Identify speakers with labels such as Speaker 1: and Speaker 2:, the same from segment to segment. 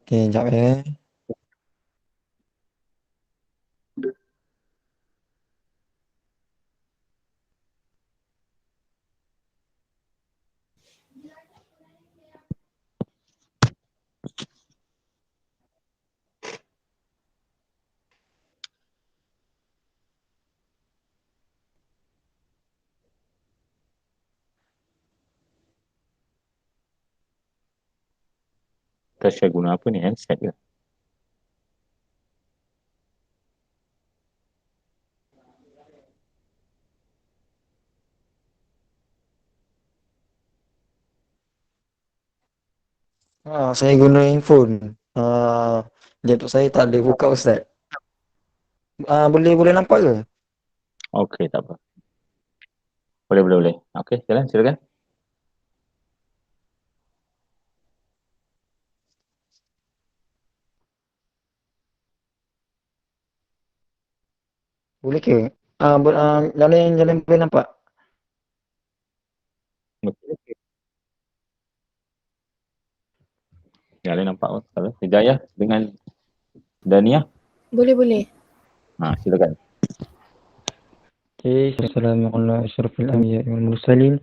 Speaker 1: Okey, jap eh.
Speaker 2: Tasha guna apa ni? Handset ke?
Speaker 1: Saya guna handphone. Laptop saya tak boleh buka Ustaz. Boleh boleh nampak ke?
Speaker 2: Okey, tak apa. Boleh, boleh, boleh. Okey, jalan, silakan.
Speaker 1: Boleh ke? Jalan boleh nampak?
Speaker 2: Okey. Jalan nampak. Salah. Hidayah dengan Dania.
Speaker 3: Boleh, boleh.
Speaker 2: Silakan.
Speaker 1: Okey, assalamualaikum warahmatullahi asyrafil anbiya'i wal mursalin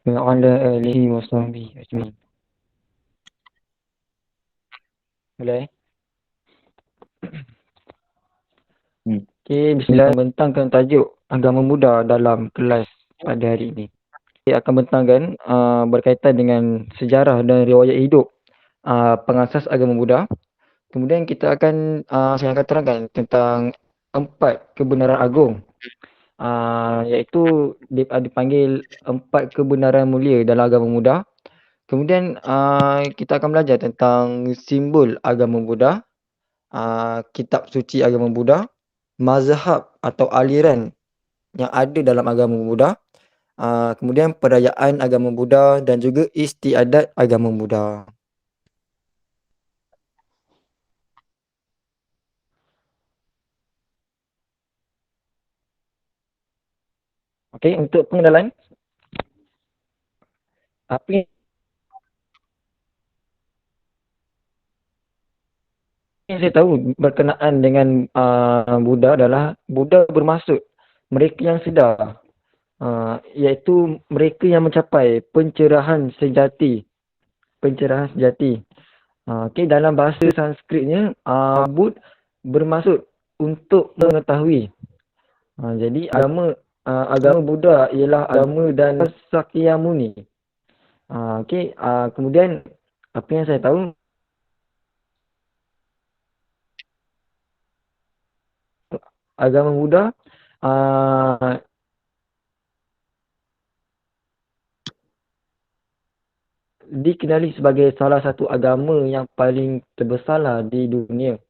Speaker 1: wa ala alihi wa sahbihi ajma'in. Boleh? Okey, bismillah. Bentangkan tajuk agama Buddha dalam kelas pada hari ini. Saya akan bentangkan berkaitan dengan sejarah dan riwayat hidup pengasas agama Buddha. Kemudian kita akan saya akan terangkan tentang 4 kebenaran agung, iaitu dipanggil 4 kebenaran mulia dalam agama Buddha. Kemudian kita akan belajar tentang simbol agama Buddha, kitab suci agama Buddha, mazhab atau aliran yang ada dalam agama Buddha, kemudian perayaan agama Buddha dan juga istiadat agama Buddha. Okey, untuk pengenalan, apa yang saya tahu berkenaan dengan Buddha adalah Buddha bermaksud mereka yang sedar, iaitu mereka yang mencapai pencerahan sejati. Pencerahan sejati. Okey, dalam bahasa Sanskritnya, Bud bermaksud untuk mengetahui. Jadi agama Buddha ialah agama dan Sakyamuni. Okey, kemudian apa yang saya tahu, agama Buddha uh, dikenali sebagai salah satu agama yang paling terbesarlah di dunia.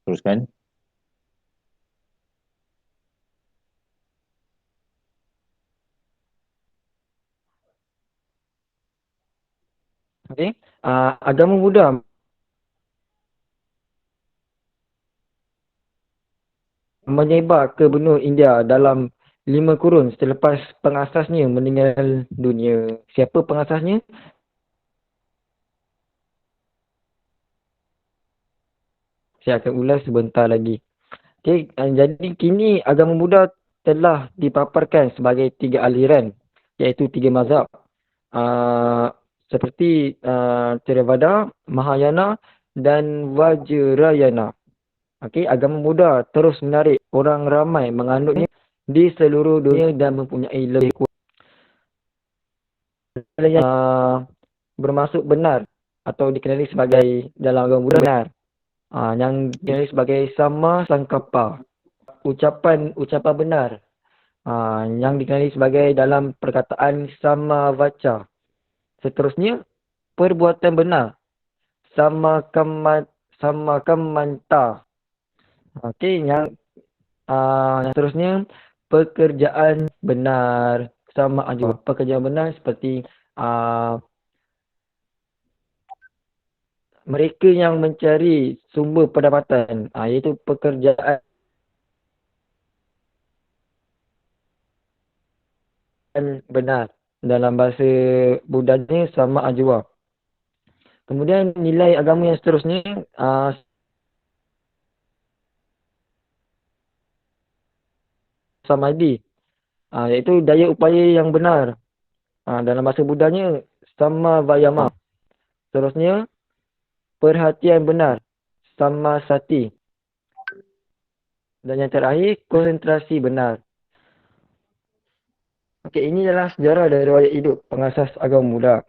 Speaker 2: Teruskan.
Speaker 1: Okey, agama Buddha menyebar ke benua India dalam 5 kurun selepas pengasasnya meninggal dunia. Siapa pengasasnya? Saya akan ulas sebentar lagi. Okey, jadi kini agama Buddha telah dipaparkan sebagai 3 aliran, iaitu 3 mazhab. Seperti Theravada, Mahayana dan Vajrayana. Okey, agama Buddha terus menarik orang ramai menganutnya di seluruh dunia dan mempunyai lebih kurang yang bermaksud benar atau dikenali sebagai dalam agama Buddha benar. Yang dikenali sebagai Sama Sangkappa, ucapan benar. Yang dikenali sebagai dalam perkataan Sama Vaca. Seterusnya, perbuatan benar. Sama Kammanta. Okey, yang seterusnya, pekerjaan benar. Sama juga pekerjaan benar seperti mereka yang mencari sumber pendapatan, iaitu pekerjaan benar. Dalam bahasa Budanya sama ajwa. Kemudian nilai agama yang seterusnya samadhi, iaitu daya upaya yang benar. Dalam bahasa Budanya sama vayama. Seterusnya perhatian benar, sama sati. Dan yang terakhir konsentrasi benar. Okey, ini adalah sejarah dari riwayat hidup pengasas agama Buddha.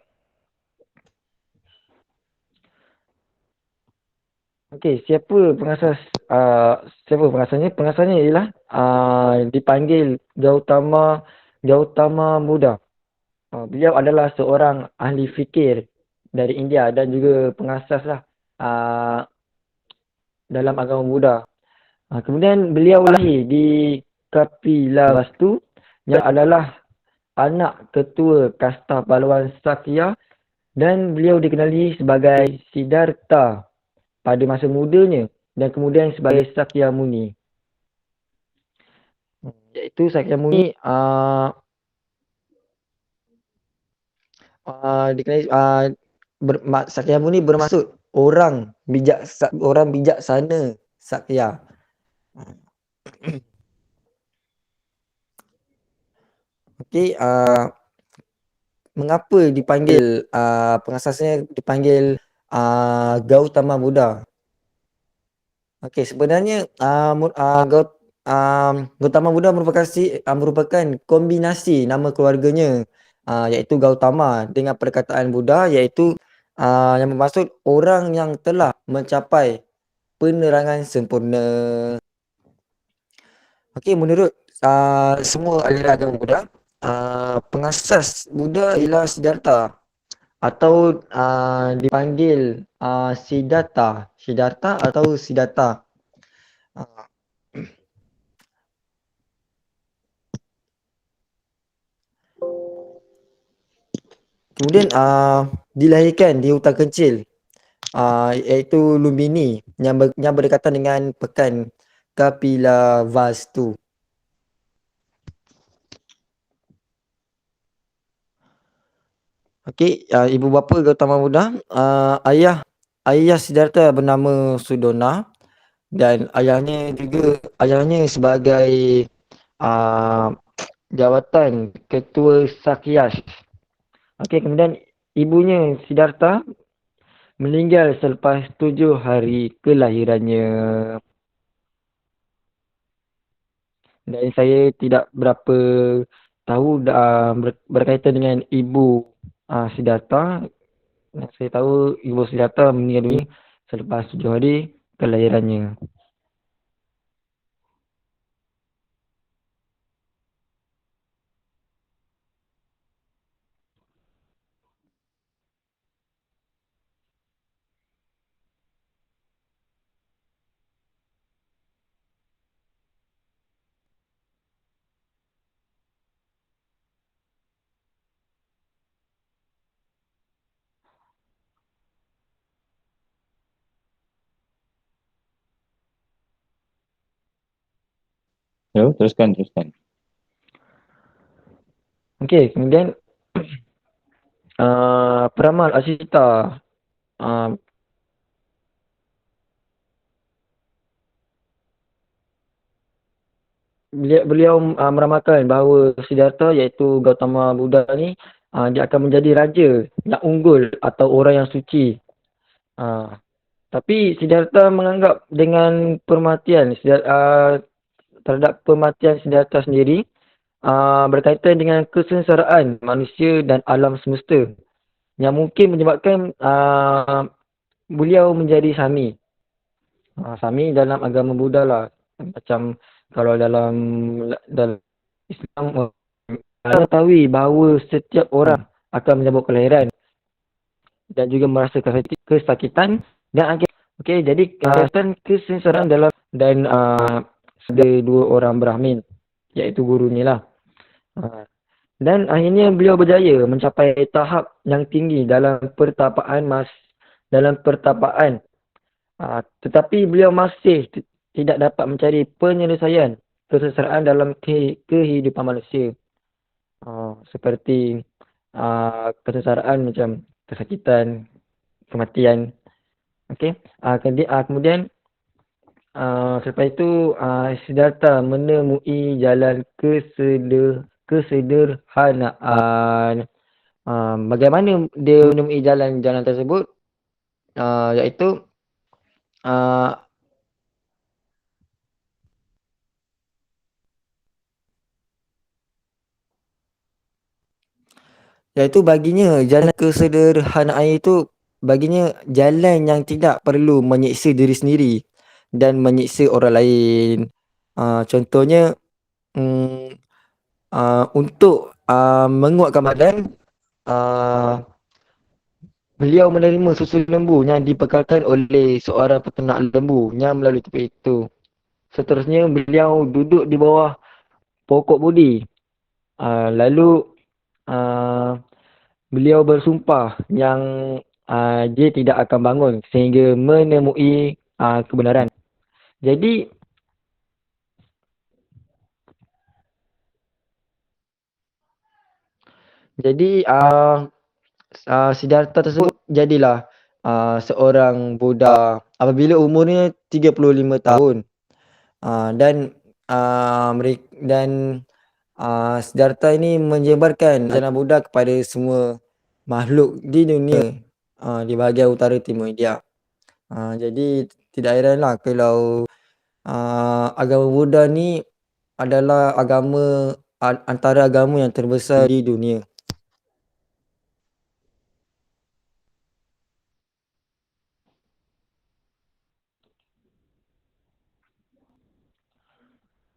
Speaker 1: Okey, siapa pengasasnya? Pengasasnya ialah dipanggil Gautama Buddha. Beliau adalah seorang ahli fikir dari India dan juga pengasas lah dalam agama Buddha. Kemudian beliau lahir di Kapilavastu yang adalah anak ketua kasta pahlawan Sakya, dan beliau dikenali sebagai Siddhartha pada masa mudanya dan kemudian sebagai Sakya Muni. Iaitu Sakya Muni dikenali Sakya Muni bermaksud orang bijaksana Sakya. Okey, mengapa dipanggil pengasasnya dipanggil Gautama Buddha? Okey, sebenarnya Gautama Buddha merupakan kombinasi nama keluarganya, iaitu Gautama dengan perkataan Buddha, iaitu yang bermaksud orang yang telah mencapai penerangan sempurna. Okey, menurut semua aliran agama Buddha, pengasas Buddha ialah Siddhartha atau dipanggil Siddhartha atau Siddhartha. Kemudian dilahirkan di hutan kecil, iaitu Lumbini yang berdekatan dengan pekan Kapilavastu. Okey, ibu bapa Gautama Buddha, ayah Siddhartha bernama Sudona dan ayahnya sebagai jawatan ketua Sakyas. Okey, kemudian ibunya Siddhartha meninggal selepas 7 hari kelahirannya. Dan saya tidak berapa tahu berkaitan dengan ibu Siddhartha. Saya tahu ibu Siddhartha meninggal dunia selepas 7 hari kelahirannya.
Speaker 2: Ya, teruskan.
Speaker 1: Okey, kemudian peramal Asita. Beliau meramalkan bahawa Siddhartha iaitu Gautama Buddha ni dia akan menjadi raja yang unggul atau orang yang suci. Tapi Siddhartha menganggap dengan terhadap pematian Siddhartha sendiri berkaitan dengan kesengsaraan manusia dan alam semesta yang mungkin menyebabkan beliau menjadi Sami. Sami dalam agama Buddha lah. Macam kalau dalam Islam, kita mengetahui bahawa setiap orang akan menyambut kelahiran dan juga merasakan kesakitan dan okey, jadi kesengsaraan dalam dan ada 2 orang Brahmin, iaitu gurunya lah. Dan akhirnya beliau berjaya mencapai tahap yang tinggi dalam pertapaan. Tetapi beliau masih tidak dapat mencari penyelesaian kesengsaraan dalam kehidupan manusia. Seperti kesengsaraan macam kesakitan, kematian. Okey. Kemudian selepas itu Siddhartha menemui jalan kesederhanaan. Bagaimana dia menemui jalan-jalan tersebut? Iaitu uh, iaitu baginya jalan kesederhanaan itu baginya jalan yang tidak perlu menyiksa diri sendiri dan menyiksa orang lain. Contohnya untuk menguatkan badan, uh, beliau menerima susu lembu yang dibekalkan oleh seorang peternak lembu yang melalui tempat itu. Seterusnya beliau duduk di bawah pokok bodi. Lalu uh, beliau bersumpah yang dia tidak akan bangun sehingga menemui kebenaran. Jadi Siddhartha tersebut jadilah seorang Buddha apabila umurnya 35 tahun. Dan Siddhartha ini menyebarkan ajaran Buddha kepada semua makhluk di dunia di bahagian utara timur India. Jadi tidak heranlah kalau agama Buddha ni adalah antara agama yang terbesar di dunia.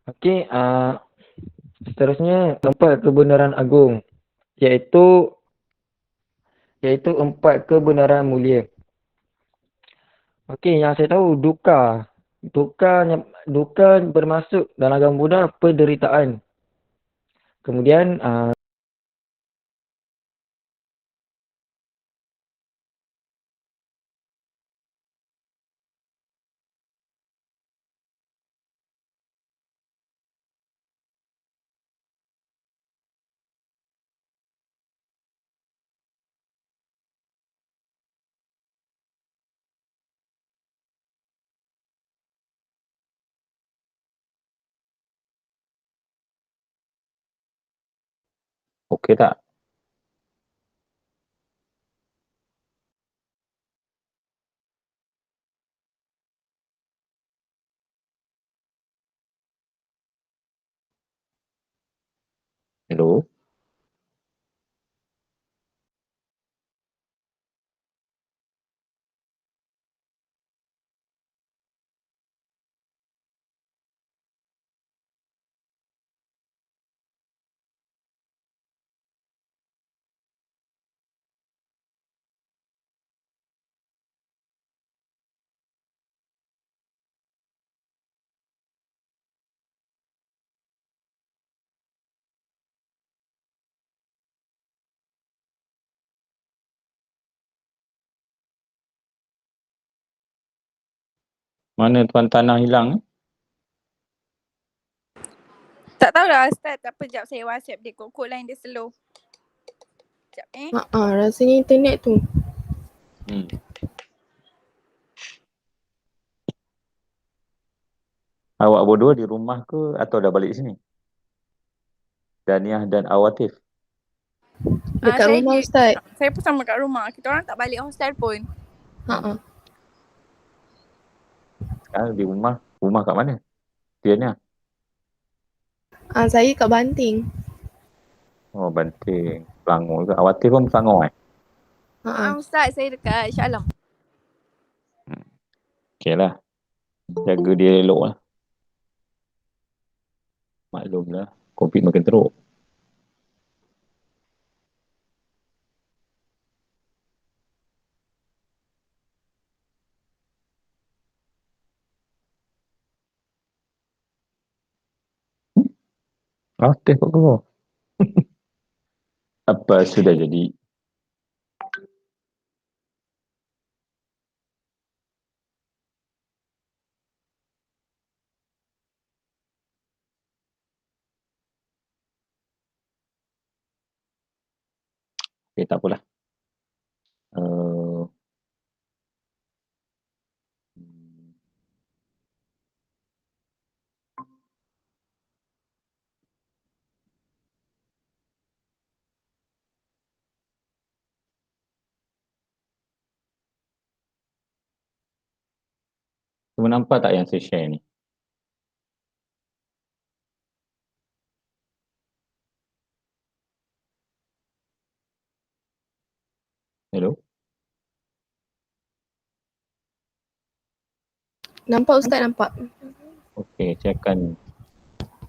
Speaker 1: Okey, seterusnya empat kebenaran agung, iaitu empat kebenaran mulia. Okey, yang saya tahu dukkha. Dukkha bermaksud dalam agama Buddha penderitaan. Kemudian
Speaker 2: Okey tak? Hello? Mana tuan tanah hilang?
Speaker 3: Tak tahulah Ustaz, tak apa, sekejap saya WhatsApp dia, kod lain dia slow. Sekejap
Speaker 4: Rasanya internet tu.
Speaker 2: Awak berdua di rumah ke atau dah balik sini? Daniah dan Awatif.
Speaker 4: Dekat rumah Ustaz.
Speaker 3: Saya pun sama kat rumah. Kita orang tak balik hostel pun.
Speaker 2: Sekarang di rumah. Rumah kat mana? Daniah?
Speaker 4: Saya kat Banting.
Speaker 2: Oh, Banting. Selangor ke? Awatif pun Selangor
Speaker 3: Ustaz, saya dekat Shah Alam.
Speaker 2: Okey lah. Jaga dia elok lah. Maklumlah. Covid makin teruk. Awatif kok kau. Apa sudah jadi? Okay, tak apalah. Uh, Cuma nampak tak yang saya share ni? Hello?
Speaker 4: Nampak Ustaz, nampak.
Speaker 2: Okey, saya akan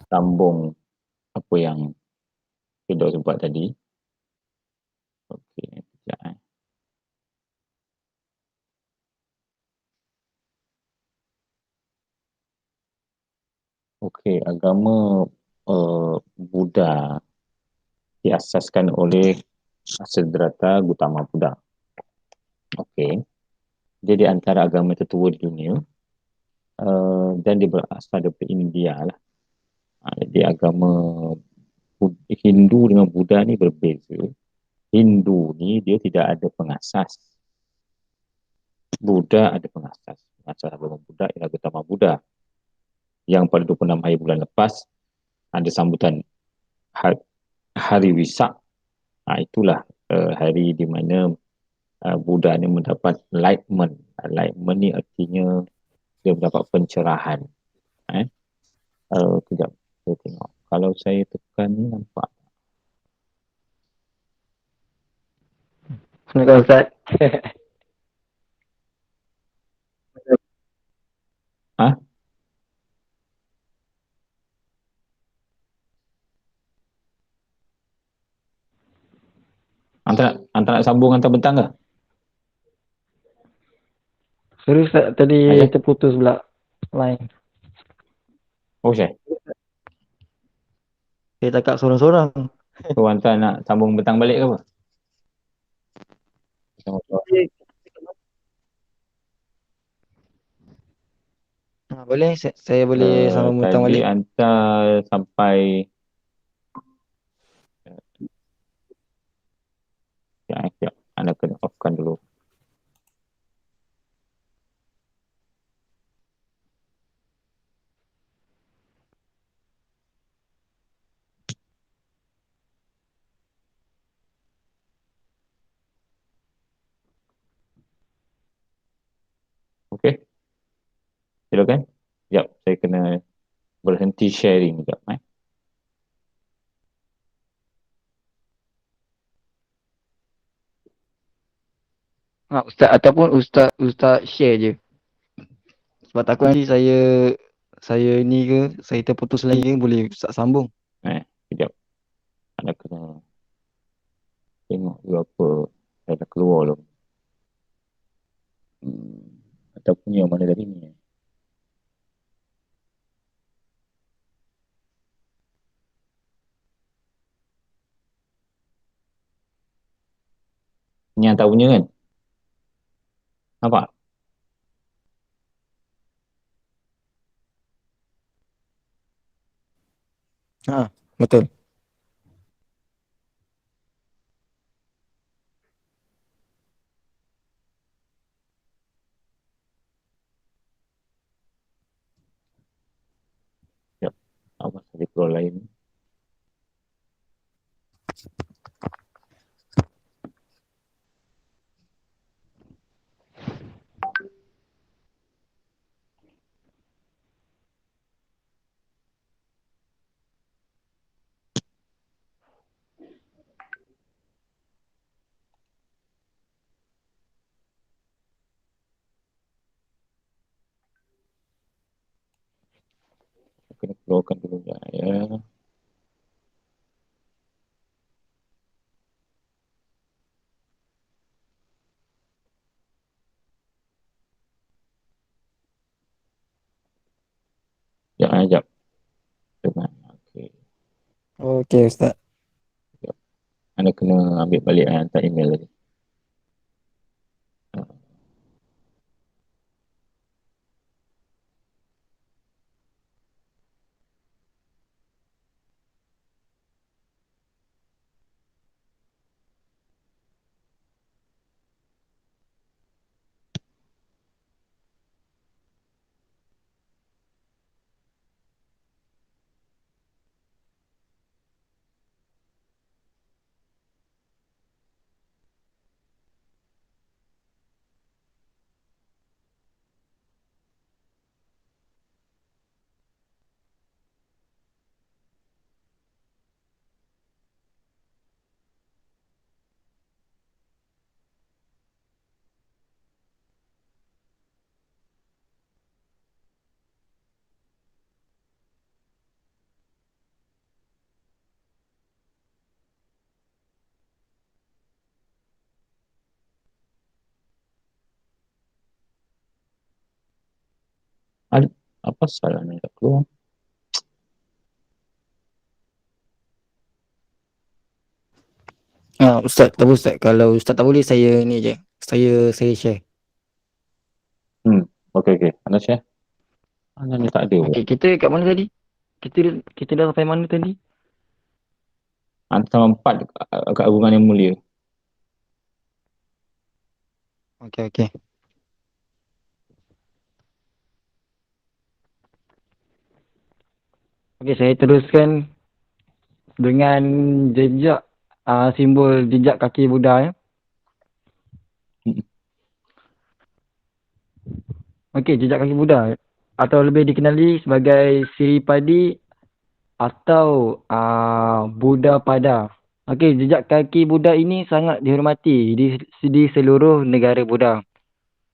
Speaker 2: sambung apa yang Firdaus buat tadi. Okey, sekejap eh. Okey, agama Buddha diasaskan oleh Siddhartha Gautama Buddha. Okey. Dia di antara agama tertua di dunia. Dan dia berasal daripada India lah. Jadi agama Hindu dengan Buddha ni berbeza. Hindu ni dia tidak ada pengasas. Buddha ada pengasas. Pengasas agama Buddha ialah Gautama Buddha. Yang pada 26 hari bulan lepas ada sambutan hari Wesak. Itulah hari di mana Buddha ni mendapat enlightenment. Enlightenment ni artinya dia mendapat pencerahan. Kejap, saya tengok. Kalau saya tekan ni nampak.
Speaker 1: Assalamualaikum Ustaz.
Speaker 2: Ha? Anta nak sambung hantar bentang ke?
Speaker 1: Sorry Ustaz, tadi
Speaker 2: Ayah?
Speaker 1: terputus pula line.
Speaker 2: Oh, saya.
Speaker 1: Saya cakap sorang-sorang.
Speaker 2: So, hantar nak sambung bentang balik ke apa?
Speaker 1: Boleh, saya boleh sambung bentang
Speaker 2: Tadi
Speaker 1: balik.
Speaker 2: hantar sampai sekejap. Anda kena offkan dulu. Okey. Silakan. Sekejap, saya kena berhenti sharing sekejap.
Speaker 1: Ustaz ataupun Ustaz share je. Sebab takut nanti saya ni ke, saya terputus lagi ke, boleh Ustaz sambung.
Speaker 2: Sekejap. Anda kena tengok dulu apa saya dah keluar dulu. Ataupun yang mana tadi ni. Ni yang tak punya kan? Nampak?
Speaker 1: Betul.
Speaker 2: Sekejap. Awas ada keluar lain. Kena keluarkan dulu ya. Sekejap. Okey.
Speaker 1: Okey Ustaz.
Speaker 2: Anda kena ambil balik hantar email tadi. Apa soalan yang tak keluar?
Speaker 1: Ustaz, tak apa Ustaz. Kalau Ustaz tak boleh, saya ni je. Saya share.
Speaker 2: Okey. Anda share? Anda ni tak ada pula.
Speaker 1: Okey, kita kat mana tadi? Kita dah sampai mana tadi?
Speaker 2: Anda sama 4 keagungan yang mulia.
Speaker 1: Okey. Okey, saya teruskan dengan jejak simbol jejak kaki Buddha ya. Okey, jejak kaki Buddha atau lebih dikenali sebagai Siripadi atau Buddha Pada. Okey, jejak kaki Buddha ini sangat dihormati di seluruh negara Buddha.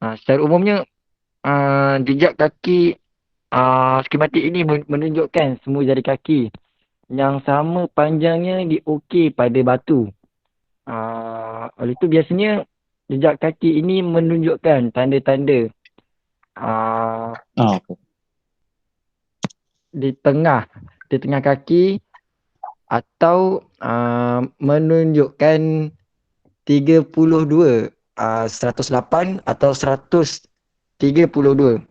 Speaker 1: Secara umumnya jejak kaki skematik ini menunjukkan semua jari kaki yang sama panjangnya diukir pada batu. Oleh itu biasanya jejak kaki ini menunjukkan tanda-tanda
Speaker 2: Okay.
Speaker 1: di tengah kaki atau menunjukkan 32, 108 atau 132.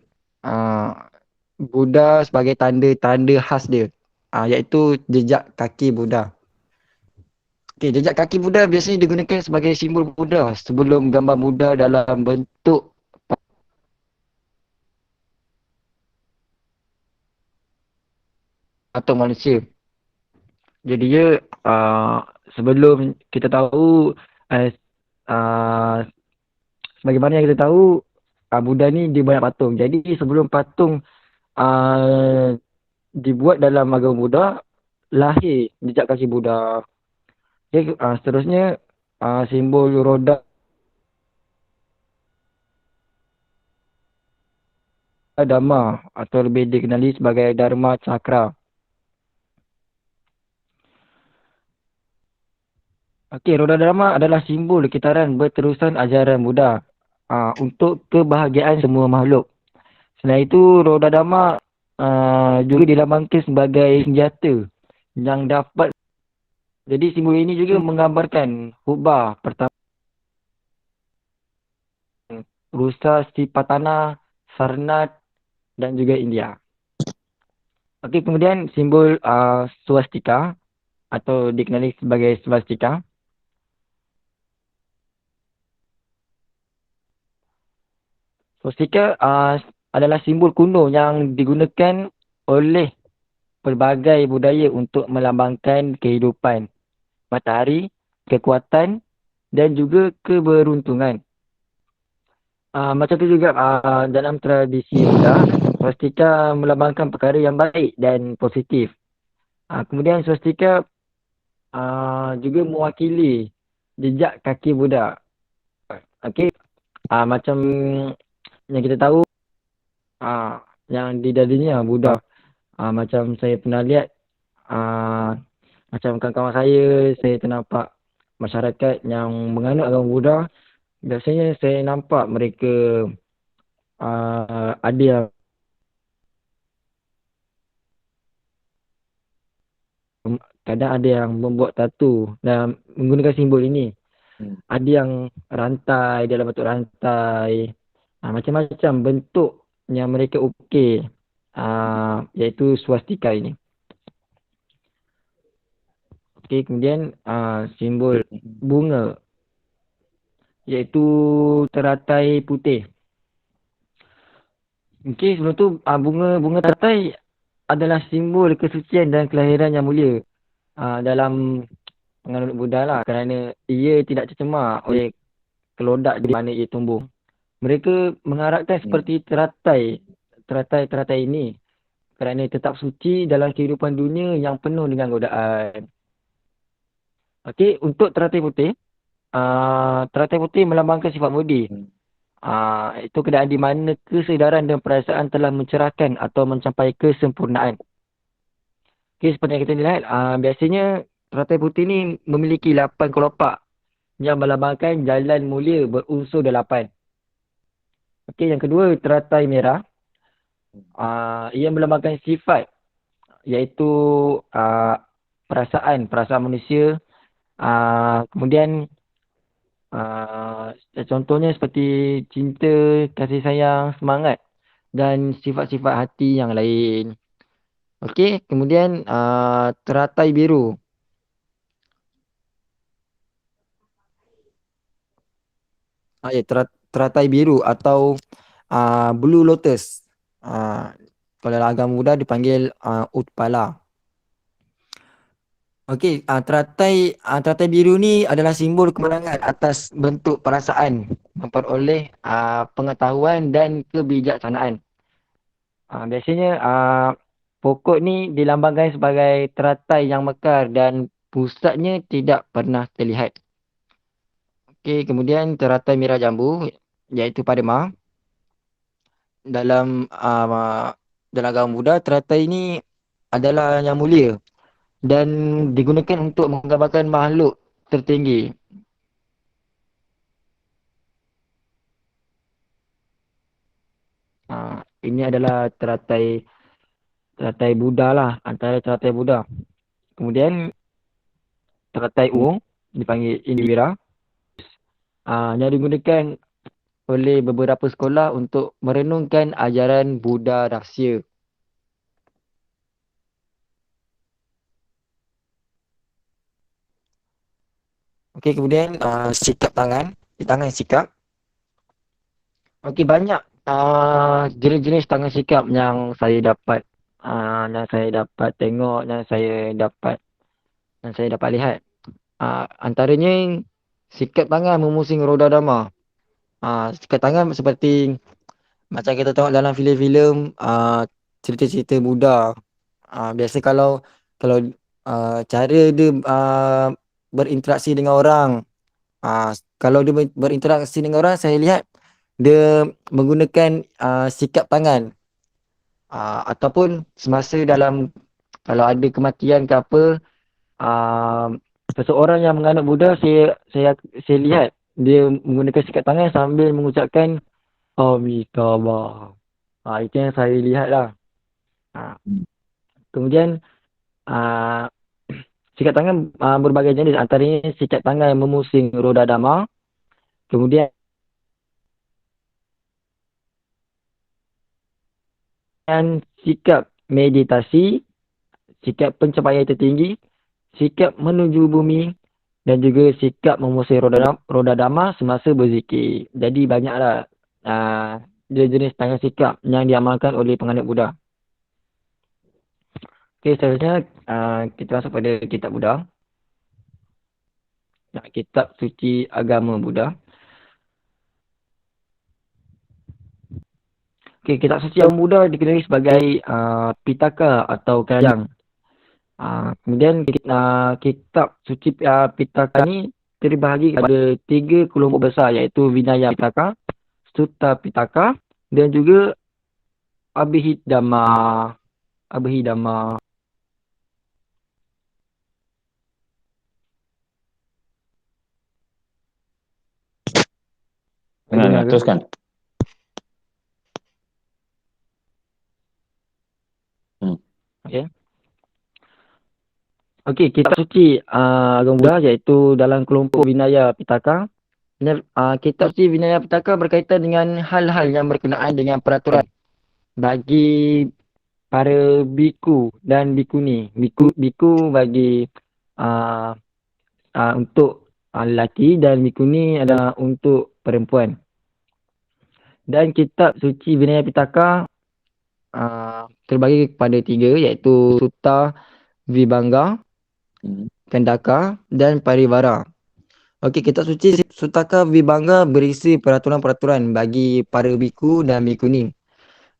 Speaker 1: Buddha sebagai tanda-tanda khas dia, iaitu jejak kaki Buddha. Okey, jejak kaki Buddha biasanya digunakan sebagai simbol Buddha sebelum gambar Buddha dalam bentuk atau manusia. Jadi dia sebelum kita tahu sebagaimana yang kita tahu Buddha ni dia banyak patung. Jadi sebelum patung dibuat dalam agama Buddha, lahir jejak kaki Buddha. Okay, seterusnya simbol roda Dharma atau lebih dikenali sebagai Dharma Cakra. Okey, roda Dharma adalah simbol kitaran berterusan ajaran Buddha untuk kebahagiaan semua makhluk. Selain itu, roda Dharma juga dilambangkan sebagai senjata yang dapat. Jadi simbol ini juga menggambarkan hubah pertama Rusa Sipatana, Sarnath dan juga India. Okey, kemudian simbol swastika atau dikenali sebagai swastika. Swastika adalah simbol kuno yang digunakan oleh pelbagai budaya untuk melambangkan kehidupan, matahari, kekuatan dan juga keberuntungan. Macam tu juga dalam tradisi Buddha, swastika melambangkan perkara yang baik dan positif. Kemudian swastika juga mewakili jejak kaki Buddha. Okey, macam yang kita tahu yang di dadinya Buddha. Macam saya pernah lihat macam kawan-kawan saya ternampak masyarakat yang menganut agama Buddha. Biasanya saya nampak mereka ada yang kadang ada yang membuat tatu dan menggunakan simbol ini. Ada yang rantai, dalam bentuk rantai. Macam-macam bentuk yang mereka ukir, iaitu swastika ini. Okey, kemudian simbol bunga, iaitu teratai putih. Okey, sebelum tu bunga teratai adalah simbol kesucian dan kelahiran yang mulia dalam penganut Buddha lah, kerana ia tidak tercemar oleh kelodak di mana ia tumbuh. Mereka mengharapkan seperti teratai ini kerana tetap suci dalam kehidupan dunia yang penuh dengan godaan. Okey, untuk teratai putih melambangkan sifat budi. Itu keadaan di mana kesedaran dan perasaan telah mencerahkan atau mencapai kesempurnaan. Okey, seperti yang kita lihat, biasanya teratai putih ni memiliki 8 kelopak yang melambangkan jalan mulia berunsur 8. Okey, yang kedua, teratai merah. Ia melambangkan sifat iaitu perasaan manusia. Kemudian contohnya seperti cinta, kasih sayang, semangat dan sifat-sifat hati yang lain. Okey, kemudian teratai biru. Teratai biru atau Blue Lotus. Kalau dalam agama Buddha dipanggil Utpala. Okey, teratai biru ni adalah simbol kemenangan atas bentuk perasaan, memperoleh pengetahuan dan kebijaksanaan. Biasanya pokok ni dilambangkan sebagai teratai yang mekar dan pusatnya tidak pernah terlihat. Okey, kemudian teratai merah jambu iaitu Padma. Dalam agama Buddha, teratai ini adalah yang mulia dan digunakan untuk menggambarkan makhluk tertinggi. Ini adalah teratai Buddha lah, antara teratai Buddha. Kemudian teratai ungu dipanggil Indira. Yang digunakan oleh beberapa sekolah untuk merenungkan ajaran Buddha rahsia. Okey, kemudian sikap tangan. Tangan sikap. Okey, banyak jenis-jenis tangan sikap yang saya dapat tengok, yang saya dapat lihat. Antaranya sikap tangan memusing roda dhamma. Sikap tangan seperti macam kita tengok dalam filem-filem cerita-cerita Buddha. Biasa kalau cara dia berinteraksi dengan orang. Kalau dia berinteraksi dengan orang, saya lihat dia menggunakan sikap tangan. Ataupun semasa kalau ada kematian ke apa, seseorang yang menganut Buddha, saya lihat dia menggunakan sikap tangan sambil mengucapkan Amitabha. Itu yang saya lihat lah. Kemudian sikap tangan berbagai jenis, antaranya sikap tangan memusing roda dhamma. Kemudian sikap meditasi, sikap pencapaian tertinggi, sikap menuju bumi dan juga sikap memusing roda dhamma semasa berzikir. Jadi banyaklah jenis tangan sikap yang diamalkan oleh penganut Buddha. Okey, seterusnya kita masuk pada kitab Buddha. Kitab suci agama Buddha. Okey, kitab suci agama Buddha dikenali sebagai Pitaka atau kerajang. Kemudian kitab suci Pitaka ni terbahagi kepada 3 kelompok besar, iaitu Vinaya Pitaka, Sutta Pitaka dan juga Abhidhamma.
Speaker 2: Dengar, teruskan.
Speaker 1: Okey, kitab suci agama Buddha iaitu dalam kelompok Vinaya Pitaka. Kitab suci Vinaya Pitaka berkaitan dengan hal-hal yang berkenaan dengan peraturan bagi para biku dan bikuni. Biku bagi untuk lelaki dan bikuni adalah untuk perempuan. Dan kitab suci Vinaya Pitaka terbagi kepada 3, iaitu Sutta Vibhanga, Kandaka dan Parivara. Okey, kitab suci Sutta Vibhanga berisi peraturan-peraturan bagi para biku dan bikuni.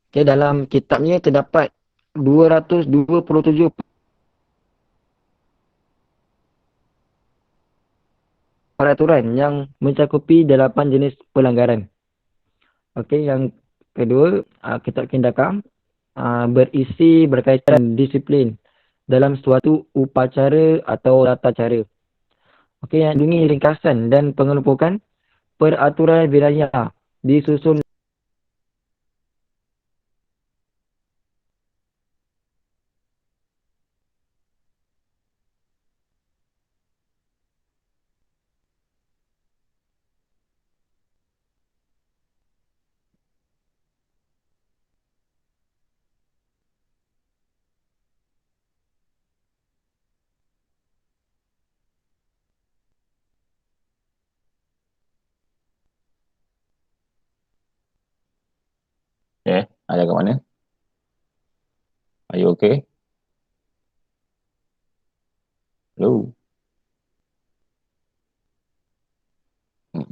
Speaker 1: Okey, dalam kitabnya terdapat 227 peraturan yang mencakupi 8 jenis pelanggaran. Okey, yang kedua, kitab Kandaka berisi berkaitan disiplin dalam suatu upacara atau tata cara. Okey, yang ini ringkasan dan pengelompokan peraturan wilayah disusun
Speaker 2: Ada kat mana? Are you okay? Hello? Hmm.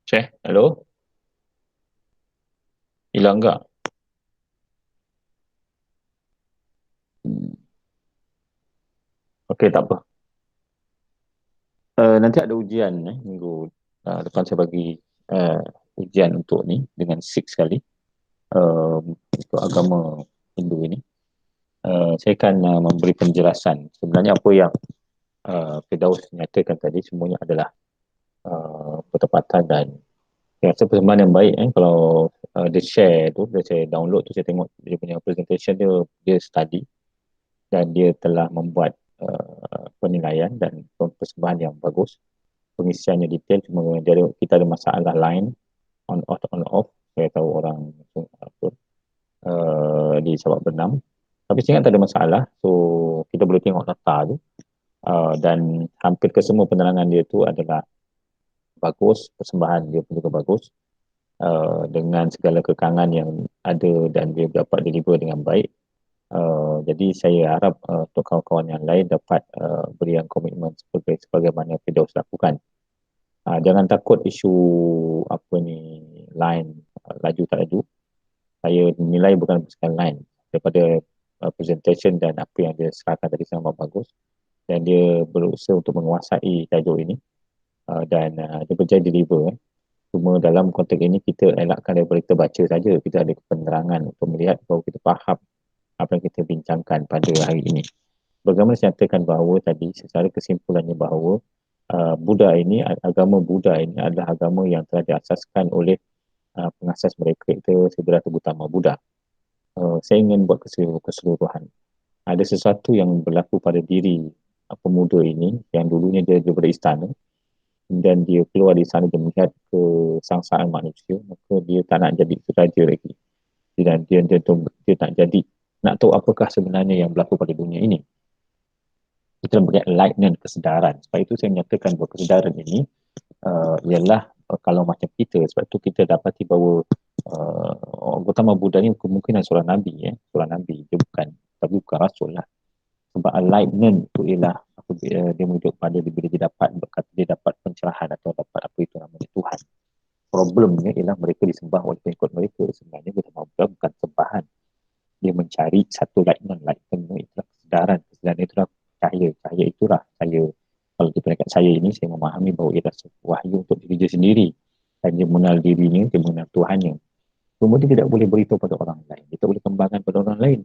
Speaker 2: Syekh, hello? Hilang tak? Hmm. Okey, tak apa. Nanti ada ujian minggu depan saya bagi ujian untuk ni dengan 6 sekali untuk agama Hindu ini. Saya akan memberi penjelasan sebenarnya apa yang Firdaus nyatakan tadi semuanya adalah bertepatan dan saya rasa persembahan yang baik kalau dia share tu, dia saya download tu, saya tengok dia punya presentation dia study dan dia telah membuat penilaian dan persembahan yang bagus, pengisiannya detail. Cuma kita ada masalah line on off, saya tahu orang apa di Sabak Bernam, tapi saya ingat tak ada masalah, so kita boleh tengok data tu. Dan hampir ke semua penerangan dia tu adalah bagus, persembahan dia pun juga bagus, dengan segala kekangan yang ada dan dia dapat deliver dengan baik. Jadi saya harap untuk kawan-kawan yang lain dapat berikan komitmen sebagaimana Firdaus lakukan. Jangan takut isu apa ni line laju tak laju. Saya nilai bukan berdasarkan line, daripada presentation dan apa yang dia serahkan tadi sangat bagus dan dia berusaha untuk menguasai tajuk ini dan dia berjaya deliver. Cuma dalam konteks ini kita elakkan daripada kita baca saja, kita ada penerangan untuk melihat bahawa kita faham apa yang kita bincangkan pada hari ini. Bagaimana saya nyatakan bahawa tadi secara kesimpulannya bahawa Buddha ini, agama Buddha ini adalah agama yang telah diasaskan oleh pengasas mereka, itu Siddhartha Gautama Buddha. Saya ingin buat keseluruhan. Ada sesuatu yang berlaku pada diri pemuda ini yang dulunya dia daripada istana dan dia keluar di sana, dia melihat kesangsaraan manusia, maka dia tak nak jadi raja lagi. Dan dia tak jadi nak tahu apakah sebenarnya yang berlaku pada dunia ini. Kita bagi enlightenment, kesedaran. Sebab itu saya menyatakan bahawa kesedaran ini ialah kalau macam kita, sebab itu kita dapati bahawa Gautama Buddha ni kemungkinan seorang Nabi, seorang Nabi, dia bukan Rasul lah. Sebab enlightenment itu ialah dia menuju pada bila dia dapat berkata dia dapat pencerahan atau dapat apa itu namanya Tuhan. Problemnya ialah mereka disembah oleh pengikut mereka. Sebenarnya Gautama Buddha bukan sembahan, dia mencari satu enlightenment itulah kesedaran itulah cahaya itulah saya. Kalau kita dekat saya ini, saya memahami bahawa ia adalah wahyu untuk diri dia sendiri dan dia mengenal dirinya, dia mengenal Tuhannya. Cuma dia tidak boleh beritahu pada orang lain, dia tak boleh kembangkan pada orang lain,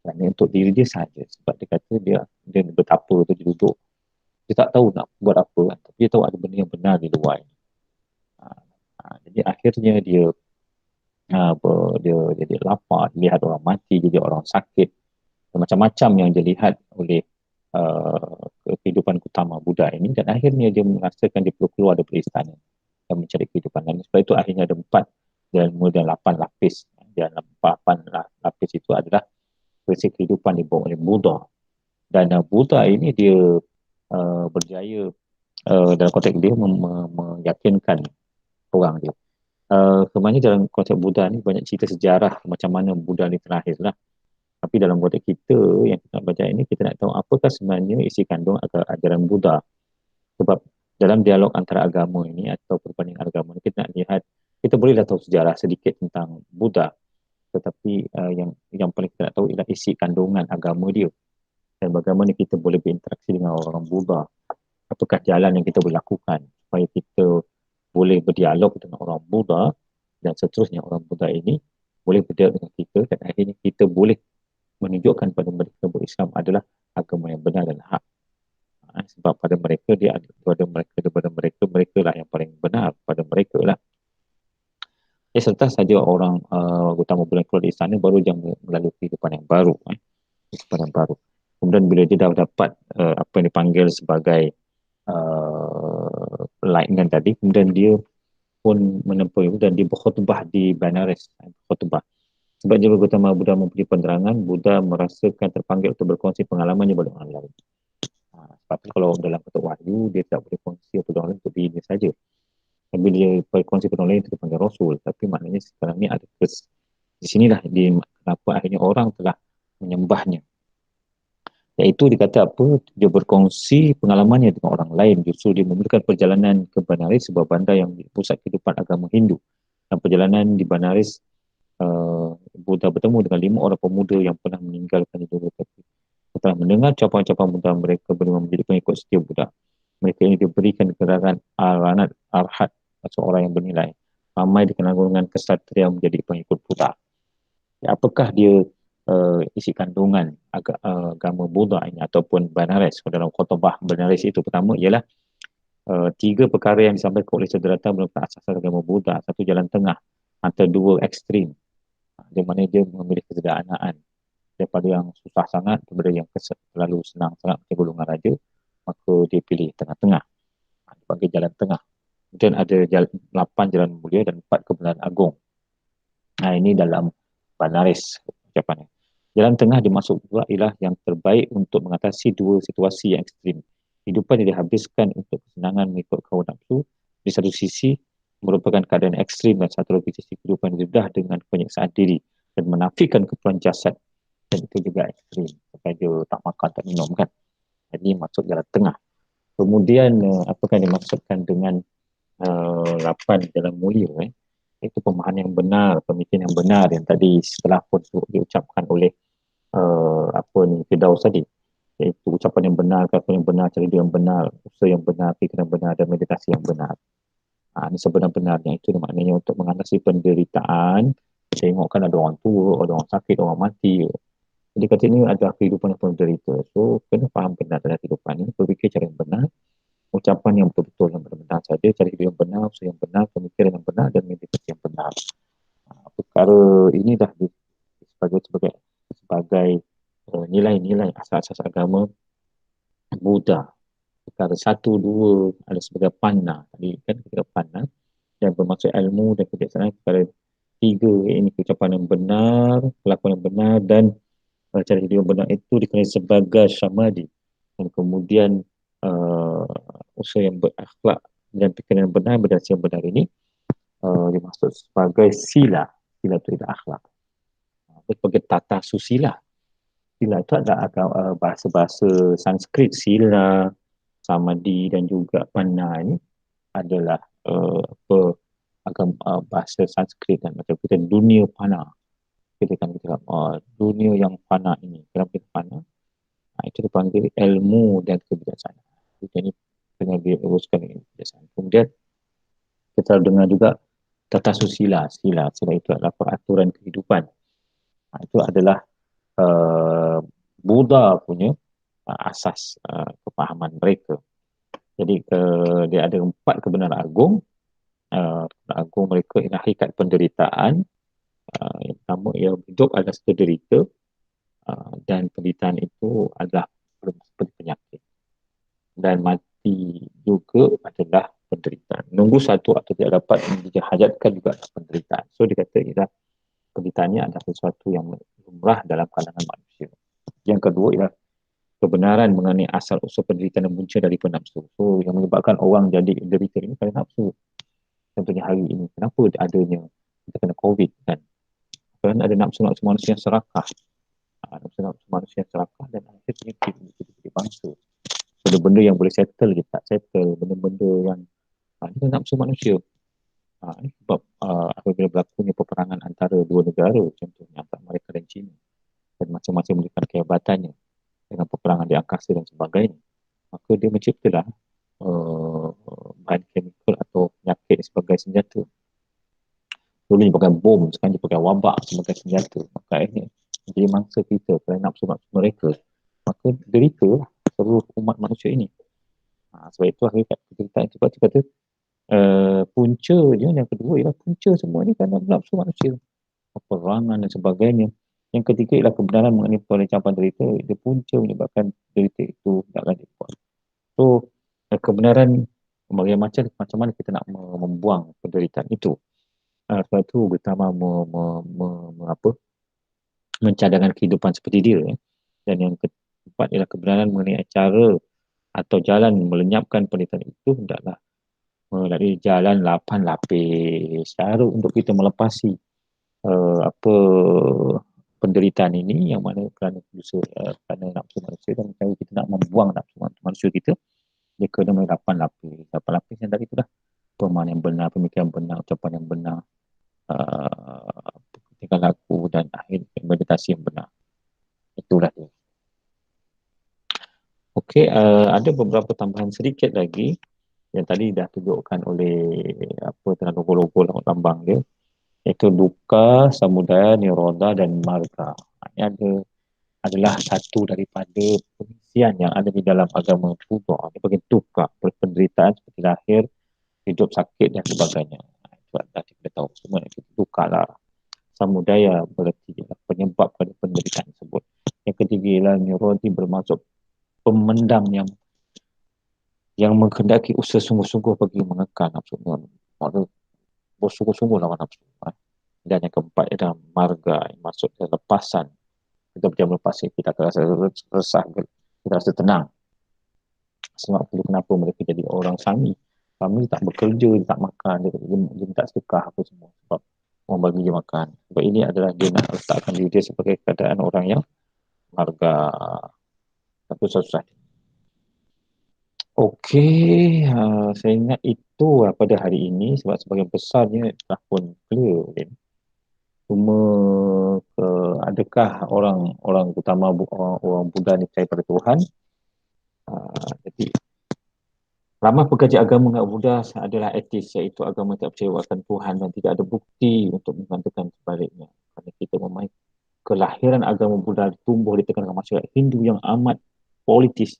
Speaker 2: kerana untuk diri dia sahaja. Sebab dia kata dia betapa tu dia duduk, dia tak tahu nak buat apa, tapi dia tahu ada benda yang benar di luar ini. Jadi akhirnya dia dia lapar, lihat orang mati, jadi orang sakit, macam-macam yang dilihat oleh kehidupan utama Buddha ini, dan akhirnya dia merasakan dia perlu keluar daripada istana dan mencari kehidupan lain. Sebab itu akhirnya ada 4 dan kemudian 8 lapis. Dan 8 lapis itu adalah prinsip kehidupan dibawa oleh Buddha. Dan Buddha ini dia berjaya dalam konteks dia meyakinkan orang dia. Sebenarnya dalam konsep Buddha ni banyak cerita sejarah macam mana Buddha ni terlahir lah. Tapi dalam konteks kita yang kita nak baca ini, kita nak tahu apakah sebenarnya isi kandung ajaran Buddha. Sebab dalam dialog antara agama ini atau perbandingan agama ini, kita nak lihat, kita bolehlah tahu sejarah sedikit tentang Buddha, tetapi yang paling kita nak tahu ialah isi kandungan agama dia dan bagaimana kita boleh berinteraksi dengan orang Buddha. Apakah jalan yang kita boleh lakukan supaya kita boleh berdialog dengan orang Buddha dan seterusnya. Orang Buddha ini boleh berdialog dengan kita dan akhirnya kita boleh menunjukkan pada mereka bahawa Islam adalah agama yang benar dan hak. Sebab pada mereka daripada mereka lah yang paling benar pada mereka lah. Serta saja orang utama bulan keluar di sana baru dia melalui kehidupan yang baru. Kehidupan yang baru. Kemudian bila dia dah dapat apa yang dipanggil sebagai enlightenment tadi, kemudian dia pun menempuh itu dan dia berkhutbah di Benares. Khutbah. Sebab dia Gautama Buddha mempunyai penerangan, Buddha merasakan terpanggil untuk berkongsi pengalamannya pada orang lain. Sebab kalau dalam bentuk wahyu, dia tak boleh kongsi kepada orang lain untuk dirinya saja. Bila dia berkongsi kepada orang lain, itu dipanggil Rasul. Tapi maknanya sekarang ni ada di sinilah kenapa akhirnya orang telah menyembahnya. Iaitu dikata apa, dia berkongsi pengalamannya dengan orang lain. Justru dia memulakan perjalanan ke Benares, sebuah bandar yang pusat kehidupan agama Hindu. Dan perjalanan di Benares, Buddha bertemu dengan 5 orang pemuda yang pernah meninggalkan dunia. Setelah mendengar capan-capan Buddha, mereka berdua menjadi pengikut setia Buddha. Mereka ini diberikan gelaran arhat, seorang yang bernilai. Ramai dikenal dengan kesatria menjadi pengikut Buddha. Apakah dia isi kandungan agama Buddha ini ataupun Benares? Dalam khutbah Benares itu, pertama ialah 3 perkara yang disampaikan oleh Siddhartha merupakan asas agama Buddha. Satu, jalan tengah antara 2 ekstrim, di mana dia memilih kesederhanaan daripada yang susah sangat kepada yang terlalu senang sangat macam golongan raja, maka dia pilih tengah-tengah, dipanggil jalan tengah. Kemudian ada 8 jalan mulia dan 4 kebenaran agung. Ini dalam Benares ucapannya. Jalan tengah dimaksud pula ialah yang terbaik untuk mengatasi 2 situasi yang ekstrim. Kehidupan yang dihabiskan untuk kesenangan mengikut hawa nafsu di satu sisi merupakan keadaan ekstrim, dan satu lagi sisi kehidupan didedah dengan penyiksaan diri dan menafikan keperluan jasad, dan itu juga ekstrim. Sampai dia tak makan, tak minum kan. Jadi maksud jalan tengah. Kemudian apakah yang dimaksudkan dengan 8 jalan mulia? Itu pemahaman yang benar, pemikiran yang benar yang tadi setelah pun diucapkan oleh Firdaus tadi, iaitu ucapan yang benar, kata yang benar, cara yang benar, usaha yang benar, fikiran yang benar dan meditasi yang benar. Ini sebenar-benarnya. Itu maknanya untuk mengatasi penderitaan. Tengokkan ada orang tua, ada orang sakit, orang mati. Jadi kata ini adalah kehidupan yang penuh derita. So kena faham benar dalam kehidupan ini, berfikir cara yang benar, ucapan yang betul-betul yang benar saja, cara hidup yang benar, usaha yang benar, pemikiran yang benar dan meditasi yang benar. Perkara ini dah sebagai nilai-nilai asas-asas agama Buddha. Perkara 1, 2 ada sebagai panna. Tadi kan kita panna yang bermaksud ilmu dan kebijaksanaan. Perkara 3 ini ucapan yang benar, kelakuan yang benar dan cara hidup yang benar itu dikenali sebagai samadhi. Dan kemudian usaha yang berakhlak dan pikiran yang benar, berdasar yang benar ini dimaksud sebagai sila. Sila itu adalah akhlak. Sebagai tata susila. Sila itu adalah bahasa-bahasa Sanskrit. Sila, samadhi dan juga panna ini adalah bahasa Sanskrit, dan macam kita dunia fana. Kita kan dunia yang fana ini. Kenapa kita fana? Itu dipanggil ilmu dan kebijaksanaan. Jadi kena diuruskan dengan kebijaksanaan. Kemudian kita dengar juga tata susila. Sila itu adalah peraturan kehidupan. Itu adalah Buddha punya asas kepahaman mereka. Jadi dia ada 4 kebenaran agung. Agung mereka ialah hakikat penderitaan. Yang pertama, ia hidup adalah satu derita, dan penderitaan itu adalah seperti penyakit, dan mati juga adalah penderitaan. Menunggu satu atau tidak dapat dihajatkan juga adalah penderitaan. So dia kata ialah penderitaannya adalah sesuatu yang lumrah dalam kalangan manusia. Yang kedua ialah kebenaran mengenai asal usul penderitaan dan punca dari nafsu. So yang menyebabkan orang jadi derita ini kerana nafsu. Contohnya hari ini, kenapa adanya kita kena COVID kan? Kerana ada nafsu-nafsu manusia yang serakah. Nafsu-nafsu manusia yang serakah dan akhirnya kita bangsa. Benda-benda yang boleh settle dia tak settle. Benda-benda yang ini nafsu manusia. Ini sebab apabila berlakunya peperangan antara 2 negara, contohnya antara Amerika dan China, dan masing-masing memberikan kehebatannya dengan peperangan di angkasa dan sebagainya, maka dia menciptalah bahan kimia atau penyakit sebagai senjata. So Dulu dia pakai bom, sekarang dia pakai wabak sebagai senjata. Maka akhirnya jadi mangsa kita kerana nafsu-nafsu mereka. Maka derita lah seluruh umat manusia ini. Sebab itu akhirnya kita kata punca je, yang kedua ialah punca semua ni kerana nafsu manusia, peperangan dan sebagainya. Yang ketiga ialah kebenaran mengenai pecapan derita. Itu punca menyebabkan derita itu tak lanjut. So kebenaran macam mana kita nak membuang penderitaan itu. Sebab itu pertama mencadangkan kehidupan seperti dia. Dan yang keempat ialah kebenaran mengenai cara atau jalan melenyapkan penderitaan itu hendaklah melalui jalan 8 lapis. Cara untuk kita melepasi penderitaan ini yang mana kerana dosa, kerana nafsu manusia, dan cara kita nak membuang nafsu manusia kita, dia kena melalui 8 lapis. 8 lapis yang tadi itulah pemahaman yang benar, pemikiran benar, ucapan yang benar, tingkah laku dan akhir meditasi yang benar. Itulah dia. Okey, ada beberapa tambahan sedikit lagi yang tadi dah tunjukkan oleh dalam logo-logo lambang dia, iaitu dukkha, samudaya, nirodha dan marga. Ini adalah satu daripada pengisian yang ada di dalam agama Buddha. Dia bagi dukkha, penderitaan seperti lahir, hidup sakit dan sebagainya. Itu dah kita tahu semua, itu dukkha lah. Samudaya berarti penyebab pada penderitaan tersebut. Yang ketiga ialah nirodha, bermaksud pemendam yang menghendaki usaha sungguh-sungguh bagi mengekang nafsu. Maksud bersungguh-sungguh lawan nafsu. Dan yang keempat adalah marga, maksud lepasan. Kita berjaya melepaskan, kita akan rasa resah, kita rasa tenang. Sebab itu kenapa mereka jadi orang Sami. Sami tak bekerja, dia tak makan, dia tak sedekah apa semua. Sebab orang bagi dia makan. Sebab ini adalah dia nak letakkan diri dia sebagai keadaan orang yang marga. Satu susah. Okey, saya ingat itu pada hari ini sebab sebagian besarnya telah pun clear. Cuma adakah orang utama orang Buddha ni percaya pada Tuhan? Jadi ramai pengkaji agama Buddha adalah etis, iaitu agama tak percaya akan Tuhan dan tidak ada bukti untuk mengatakan sebaliknya. Kerana kita memahami kelahiran agama Buddha tumbuh di tengah masyarakat Hindu yang amat politis.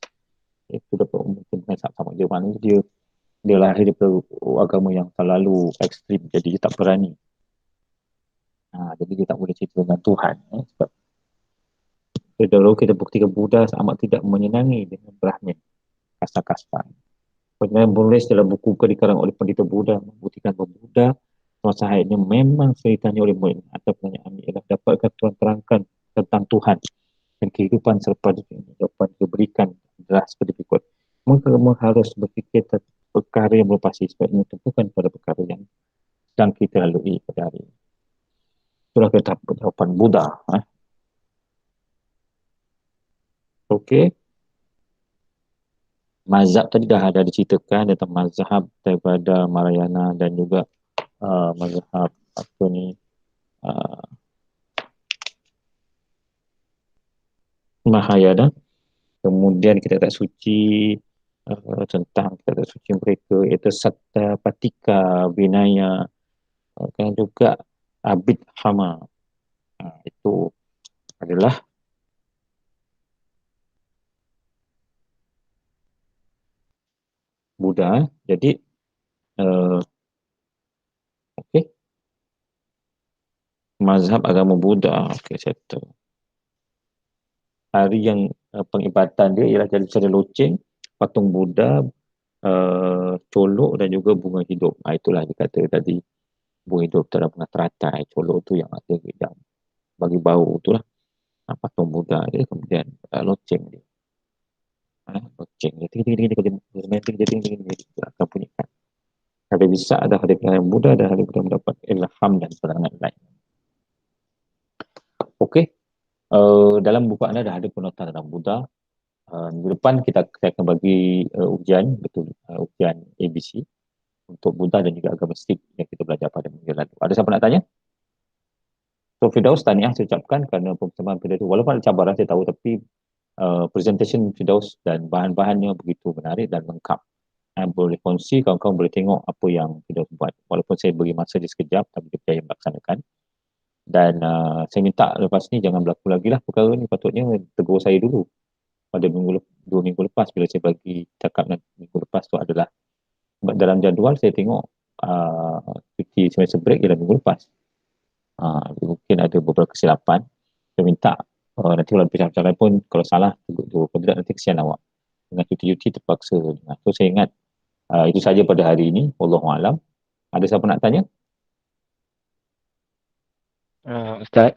Speaker 2: Itu dapat mungkin sama dia, mana dia lahir daripada agama yang terlalu ekstrim, jadi dia tak berani. Jadi dia tak boleh cerita dengan Tuhan. Sebab kalau kita buktikan Buddha amat tidak menyenangi dengan Brahmin, kasta-kasta. Penyampaian menulis dalam buku dikarang oleh pendeta Buddha membuktikan bahawa Buddha semasa hayatnya memang ceritanya oleh murid. Atau pertanyaan ini adalah dapatkah Tuhan terangkan tentang Tuhan dan kehidupan selepas jawapan diberikan adalah seperti berikut. Kamu harus berfikir perkara yang melepasi sebab ini tentukan pada perkara yang sedang kita lalui pada hari ini. Itulah kata jawapan Buddha. Okey. Mazhab tadi dah ada diceritakan tentang mazhab daripada Mahayana dan juga mazhab Mahayana. Kemudian kita tak suci tentang kita tak suci mereka, iaitu Satta Patika Vinaya, dan juga Abhidhamma. Itu adalah Buddha. Jadi okey, mazhab agama Buddha. Okey, saya tahu. Hari yang pengibadatan dia ialah jadi secara loceng, patung Buddha, colok dan juga bunga hidup. Itulah dia kata tadi, bunga hidup tak pernah teratai. Colok tu yang ada yang bagi bau tu lah. Patung Buddha dia, kemudian loceng dia. Loceng dia akan bunyikan. Ada bisa ada hari pengenalan Buddha dan hari Buddha mendapat ilham dan penerangan lain. Okey. Dalam buku anda dah ada penotan tentang Buddha. Minggu depan kita akan bagi ujian ABC untuk Buddha dan juga agama Sikh yang kita belajar pada minggu lalu. Ada siapa nak tanya? So Firdaus, tahniah saya ucapkan kerana pertemuan pada itu. Walaupun ada cabaran saya tahu, tapi presentation Firdaus dan bahan-bahannya begitu menarik dan lengkap. boleh kongsi, kawan-kawan boleh tengok apa yang Firdaus buat. Walaupun saya beri masa dia sekejap, tapi dia percaya melaksanakan. Dan saya minta lepas ni jangan berlaku lagi lah perkara ni. Patutnya tegur saya dulu pada 2 minggu lepas, bila saya bagi cakap minggu lepas tu adalah sebab dalam jadual saya tengok cuti semester break ialah minggu lepas. Mungkin ada beberapa kesilapan. Saya minta nanti kalau bincang-bincang pun kalau salah tegur tu, kalau tidak nanti kesian awak dengan cuti-cuti terpaksa. So saya ingat itu saja pada hari ini. Wallahualam. Ada siapa nak tanya?
Speaker 1: Ustaz.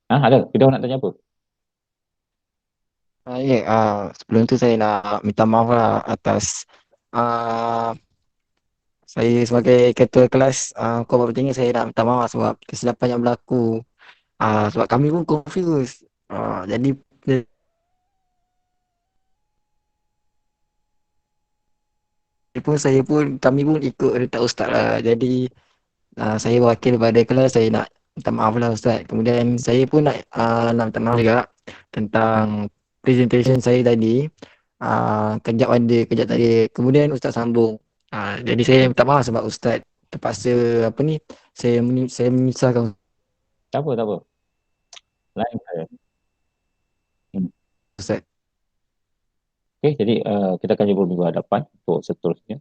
Speaker 2: Ada. Firdaus nak tanya apa?
Speaker 1: Sebelum tu saya nak minta maaf lah atas saya sebagai ketua kelas korban bertinggi, saya nak minta maaf sebab kesilapan yang berlaku. Sebab kami pun confused. Jadi kami pun ikut retak ustaz lah. Jadi saya wakil pada kelas, saya nak minta maaf lah ustaz. Kemudian saya pun nak minta maaf juga tentang presentation saya tadi. Kejap ada, kejap tak ada. Kemudian ustaz sambung. Jadi saya minta maaf sebab ustaz terpaksa saya menyusahkan
Speaker 2: Tak apa. Lain saya.
Speaker 1: ustaz.
Speaker 2: Okey, jadi kita akan jumpa minggu hadapan untuk seterusnya.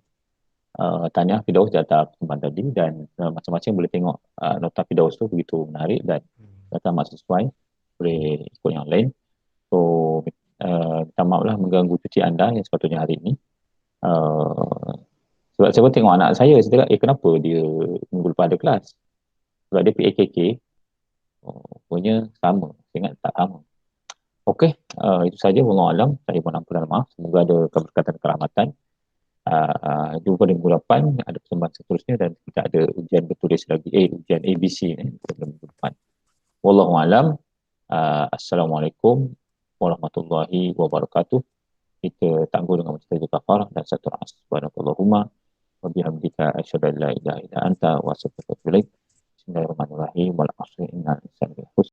Speaker 2: Tanya Firdaus di atas pertemuan tadi, dan masing-masing boleh tengok nota Firdaus tu begitu menarik dan data mak sesuai, boleh ikut yang lain. So minta maaf lah mengganggu cuti anda yang sepatutnya hari ini. Sebab saya pun tengok anak saya cakap, kenapa dia minggu lepas ada kelas? Sebab dia PAKK, punya sama. Saya ingat tak sama. Okey, itu saja. Wallahualam. Saya pun ampun maaf. Semoga ada keberkatan kerahmatan. Jumpa di minggu depan, ada persembahan seterusnya, dan kita ada ujian bertulis lagi, ujian ABC sebelum minggu depan. Wallahualam. Assalamualaikum warahmatullahi wabarakatuh. Kita tangguh dengan membaca kafarah dan satu subhanakallahumma wa bihamdika asyhadu an la ilaha illa anta wa astaghfiruka wa atubu ilaik. Bismillahirrahmanirrahim. Wal 'asri innal insana lafi khusr.